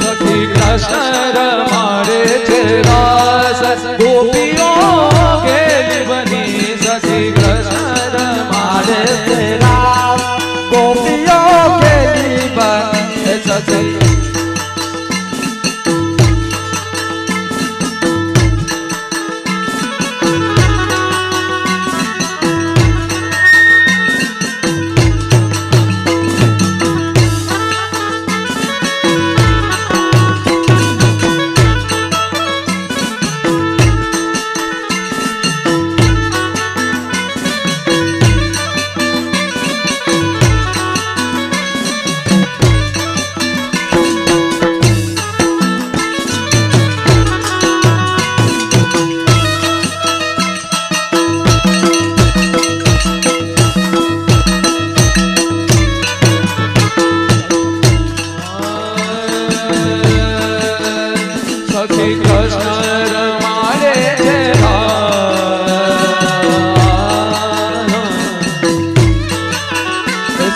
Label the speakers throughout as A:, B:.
A: સખી કૃષ્ણ રમાડે છે રાસ ગોપીઓ ઘેલી બની સખી કૃષ્ણ રમાડે છે રાસ ગોપીઓ ઘેલી બની સખી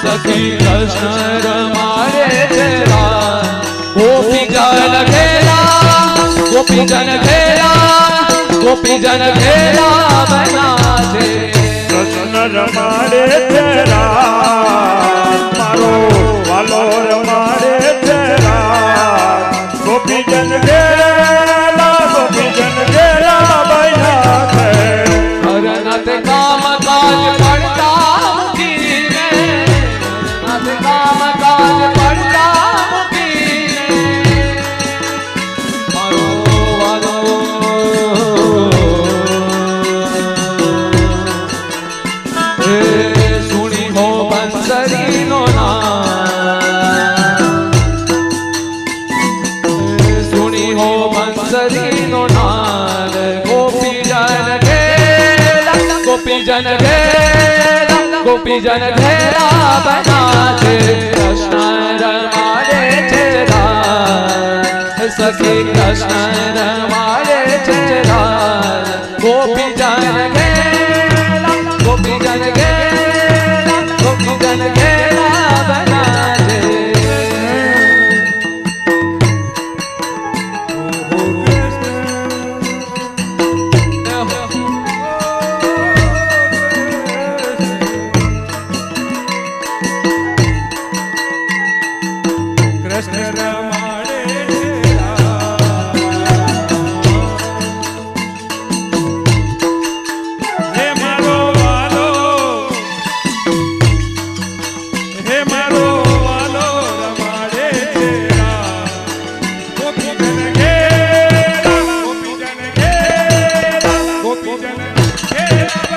A: સખી કૃષ્ણ રમાડે છે ગોપીજન ખેલા ગોપીજન ખેલા ગોપીજન ખેલા બના છે
B: કૃષ્ણ રમાડે છે મારો વાલો રમાડે છે ગોપીજન ખેલા ગોપીજન ખેલા બના છે
A: હરનાથ કામ કાજ પડતા મૂકીને કામ કાજ પડતા મૂકીને મારો વાલો એ સુણી હો બંસરીનો નામ સુણી હો બંસરીનો નાદ ગોપીજન ઘેલા ગોપીજન ઘેલા ગોપીજન ઘેલા બના છે કૃષ્ણ રમાડે છે રાસ સખી કૃષ્ણ રમાડે છે રાસ ગોપીજન ઘેલા ગોપીજન ઘેલા ગોપીજન ઘેલા બના છે
B: કૃષ્ણ રમાડે હે મારો વાલો હે મારો વાલો રમાડે છે ગોપીજન ઘેલા ગોપીજન ઘેલા ગોપીજન ઘેલા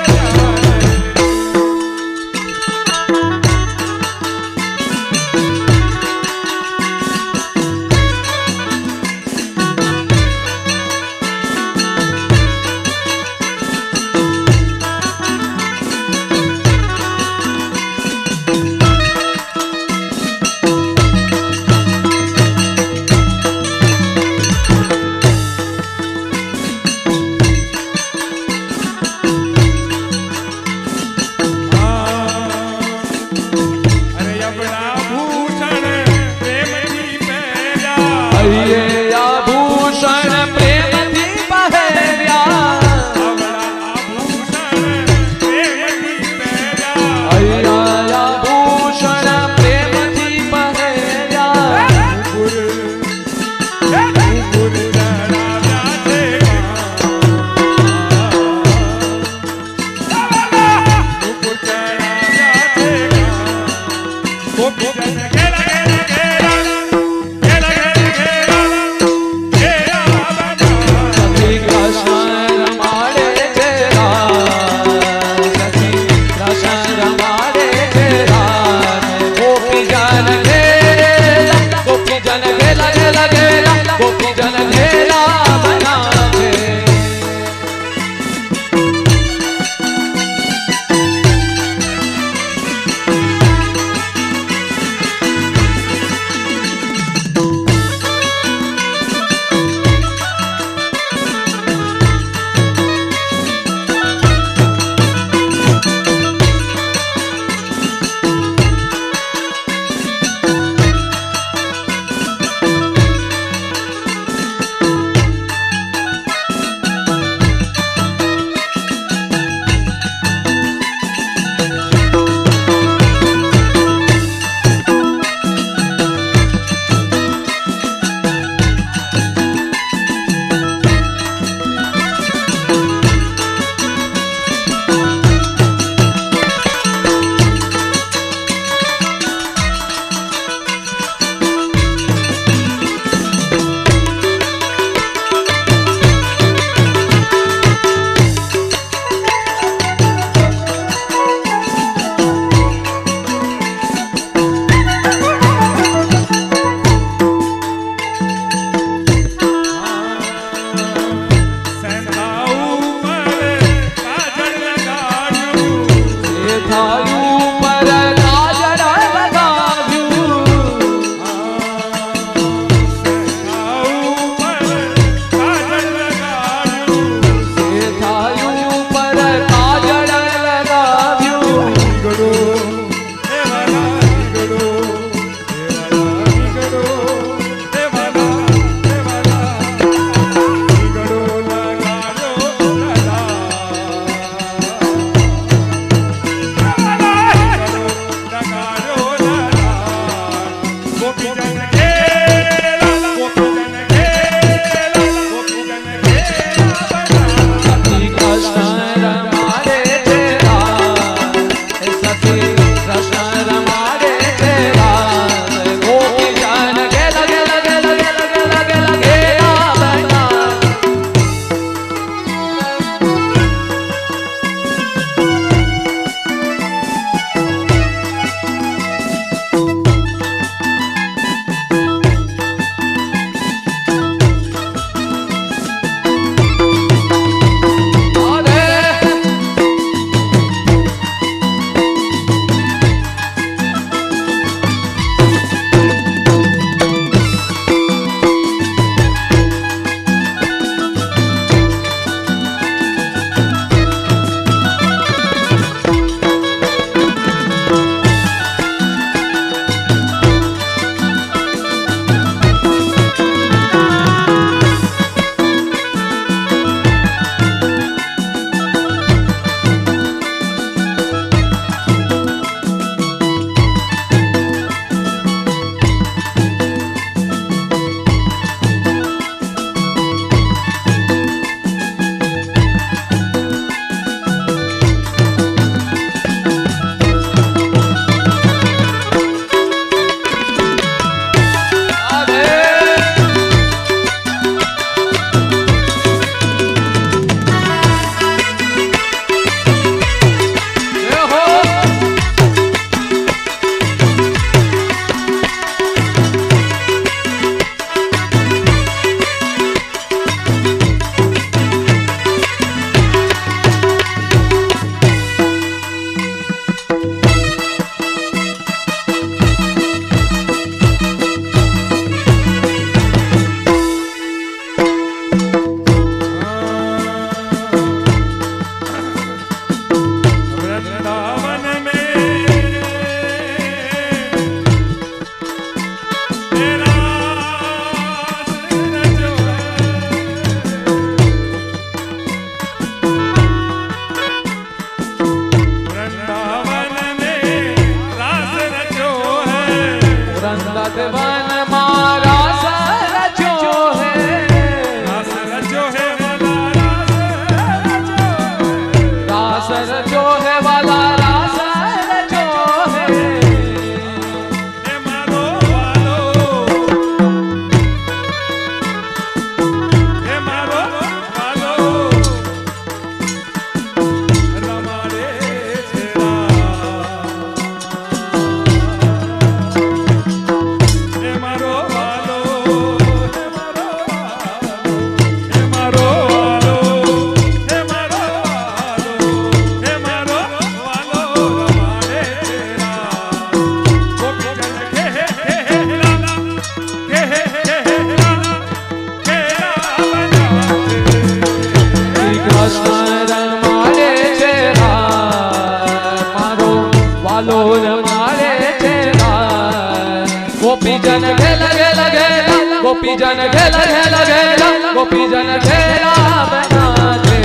A: गोपी जन घेला घेला घेला गोपी जन घेला बना दे।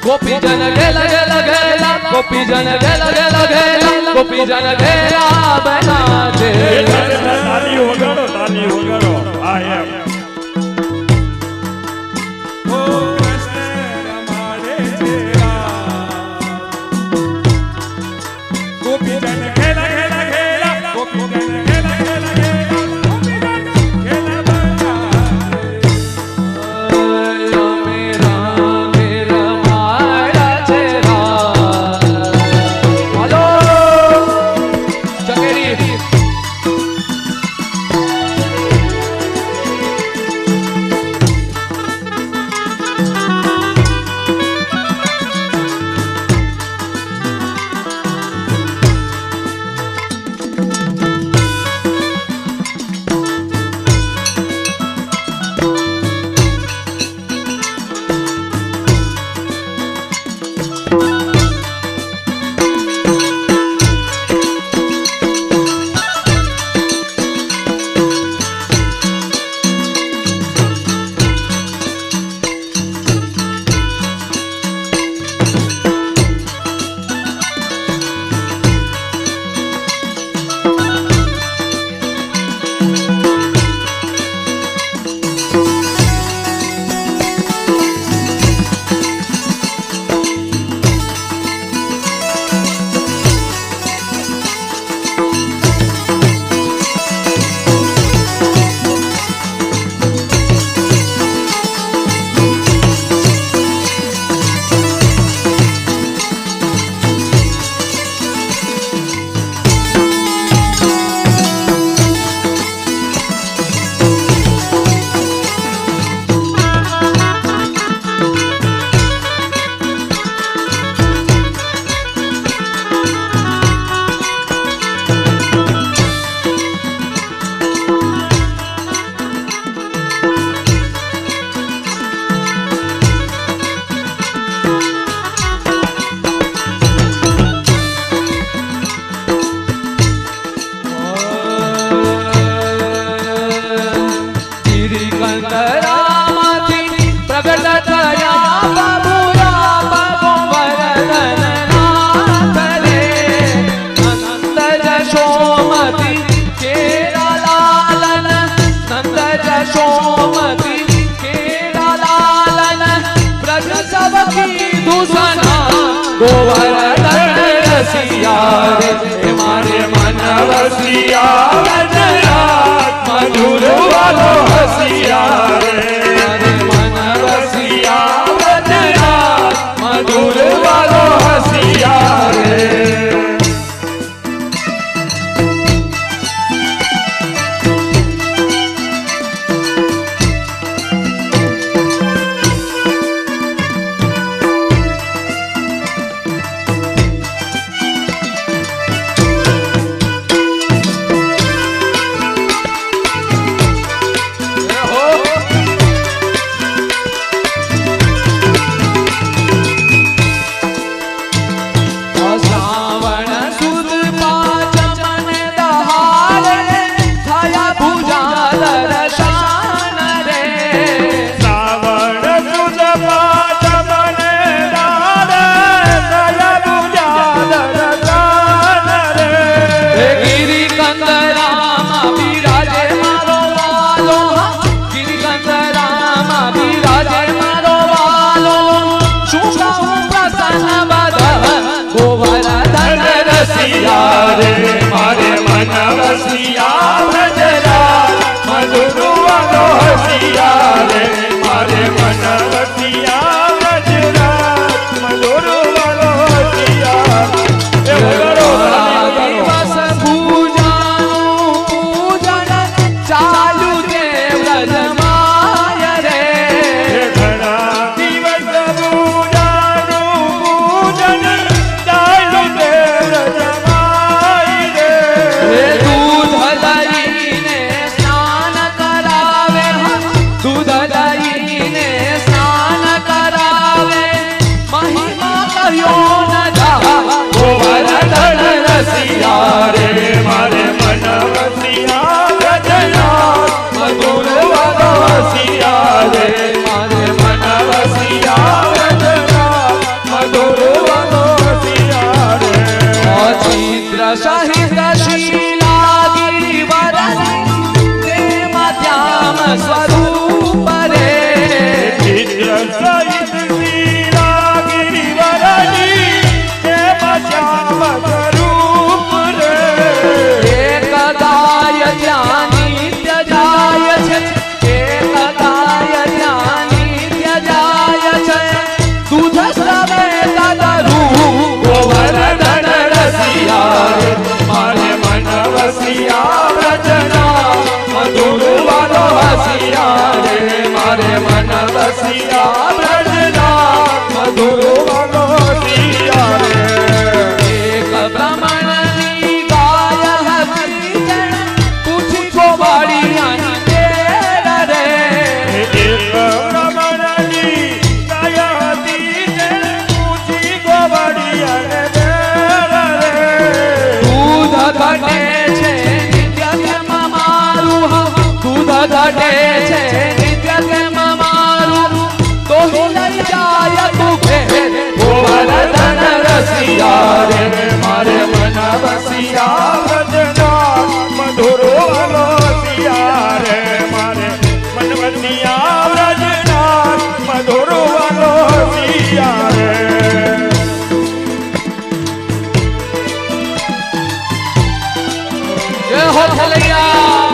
A: गोपी जन घेला घेला घेला गोपी जन घेला घेला घेला गोपी जन घेला बना दे।
B: ताली वगाड़ो आ एम ओ कृष्ण रमाड़े तेरा गोपी जन घेला
A: ગોવર્ધન રસિયા રે હે મારે મન વસિયા વ્રજરાજ મધુર વાલો હસિયા રે મારે મન વસિયા વ્રજરાજ મધુર વાલો હસિયા રે શ્રાવણ સુદ પાંચ મને દહાડે થયા પૂજા દર્શન રે
B: શ્રાવણ સુદ પાંચ મને દાડે દયા પૂજા દર્શન રે
A: હે ગિરી કંદરામાં બિરાજે મારો વાલો ગિરી કંદરામાં બિરાજે મારો વાલો શું કહું પ્રસન્ન બધ ગોવર્ધન રસિયા રે
B: મારે મન વસિયા વ્રજરાજ મધુર વાલો હસિયા રે મારે મન વસિયા વ્રજરાજ મધુર વાલો હસિયા એ વગાડો તાલી વગાડો.
A: દિવસ પૂજાનું પૂજન ચાલુ છે વ્રજમાય રે
B: એ ઘણા દિવસ પૂજાનું પૂજન ચાલુ છે વ્રજમાઈ રે.
A: હે દૂધ દઈને સ્નાન કરાવે દૂધ દઈને સ્નાન કરાવે મહિમા કર્યો ન જા ગોવર્ધન રસિયા રે
B: મારે મન વસિયા વ્રજરાજ મધુર વાલો હસિયા રે મારે મન વસિયા વ્રજરાજ મધુર વાલો હસિયા રે.
A: ચિત્ર સહિત શીલા ગિરિવરની તેમાં ધ્યામ સ્વરૂપ રે
B: ચિત્ર સહિત શીલા ગિરિવરની તેમાં શ્યામ સ્વરૂપ રે.
A: એક ગાય ત્યાં નિત્ય જાય છે એક ગાય ત્યાં નિત્ય જાય છે દૂધ સ્રવે તદરૂપ ગોવર્ધન રસિયા રે
B: મારે મન વસિયા વ્રજરાજ મધુર વાલો હસિયા રે મારે મન વસિયા વ્રજરાજ મધુર વાલો હસિયા રે.
A: એક બ્રાહ્મણની ગાય હતી જેણે પૂછી ગોવાળિયાની તેર રે
B: એક બ્રાહ્મણની ગાય હતી જેણે પૂછી ગોવાળિયાને બેર રે.
A: દૂધ ઘટે છે નિત્ય કેમ મારું દૂધ ઘટે છે નિત્ય કેમ મારું તો લઈ જાય તું ઘેર ગોવર્ધન રસિયા રે
B: મારે મન વસિયા વ્રજરાજ મધુર વાલો હસિયા રે મારે મન વસિયા વ્રજરાજ મધુર વાલો હસિયા રે.
A: જય હો થલૈયા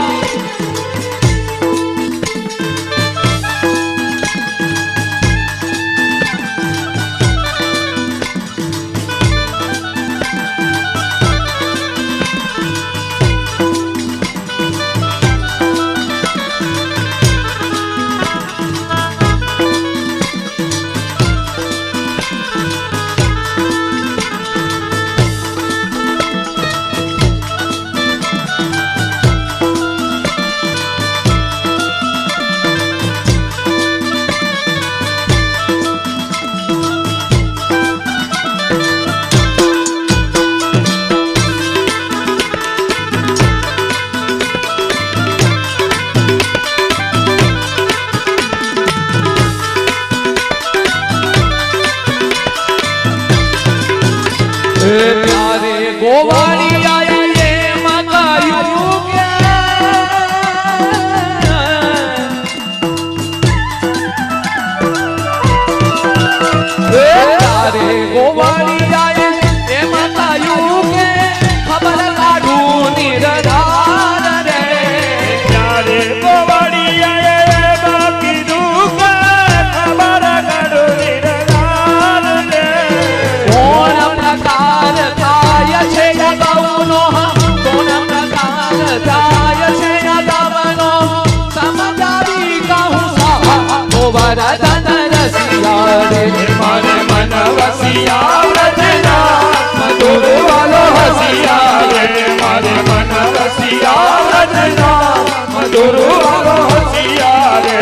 A: ગોવર્ધન રસિયા રે
B: મારે મન વસિયા વ્રજનાથ મધુર વાલો હસિયા રે મારે મન વસિયા વ્રજનાથ મધુર વાલો હસિયા રે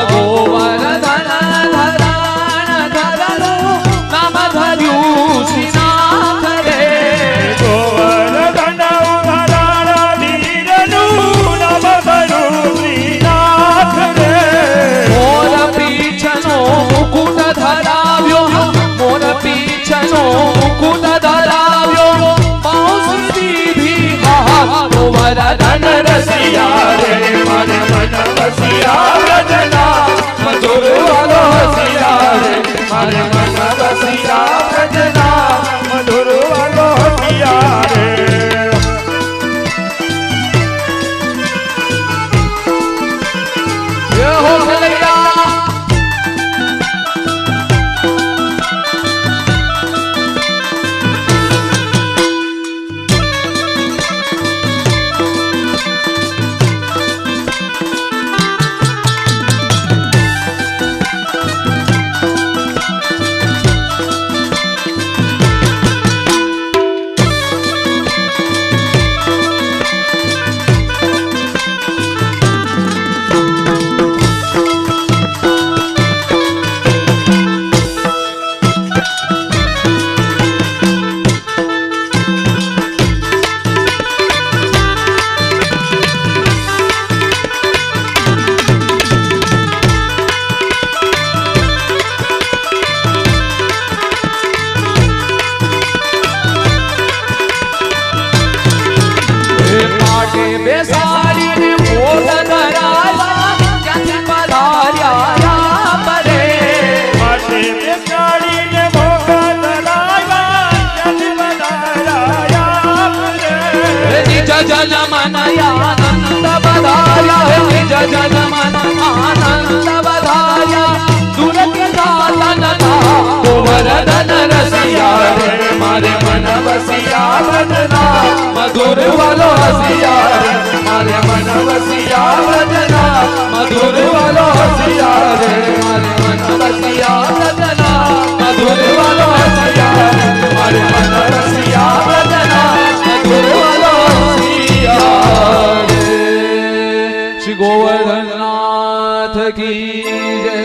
A: ગોવર્ધન ધરાણ ધરનું નામ ધર્યું શ્રીનાથ રે
B: ગોવર્ધન ધરાણ ધીરનું નામ ધર્યું શ્રીનાથ રે
A: મોર પીછનો મુકુટ ધરાવ્યો મોર પીછનો મુકુટ ધરાવ્યો પાઉં દીધી ગોવર્ધન
B: રસિયા રે મારે મન વસિયા વ્રજનાથ મધુર વાલો હસિયા રે મારે મન વસિયા વ્રજનાથ મધુર વાલો હસિયા રે
A: જય હો ખેલૈયા બેસાડીને મોઢ ધરાયા ક્યાંથી પધાર્યા પરે
B: માટે બેસાડીને મોઢ ધરાયા ક્યાંથી પધાર્યા રે
A: નિજ જન મન આનંદ બધાર્યા નિજ જન મન આનંદ બધાર્યા દૂર કે દાતન ગોવર્ધન રસિયા રે મારે મન વસિયા વ્રજનાથ મધુર વાલો હસિયા રે મારે મન વસિયા વ્રજનાથ મધુર વાલો હસિયા રે મારે મન વસિયા વ્રજનાથ મધુર વાલો હસિયા રે મારે મન વસિયા વ્રજનાથ મધુર વાલો હસિયા રે શ્રી ગોવર્ધનનાથ કી જય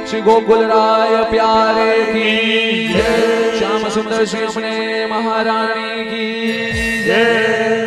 A: શ્રી ગોકુલરાય પ્યારે કી જય શ્યામ સુંદર શ્રી અમને મહારાણી કી જય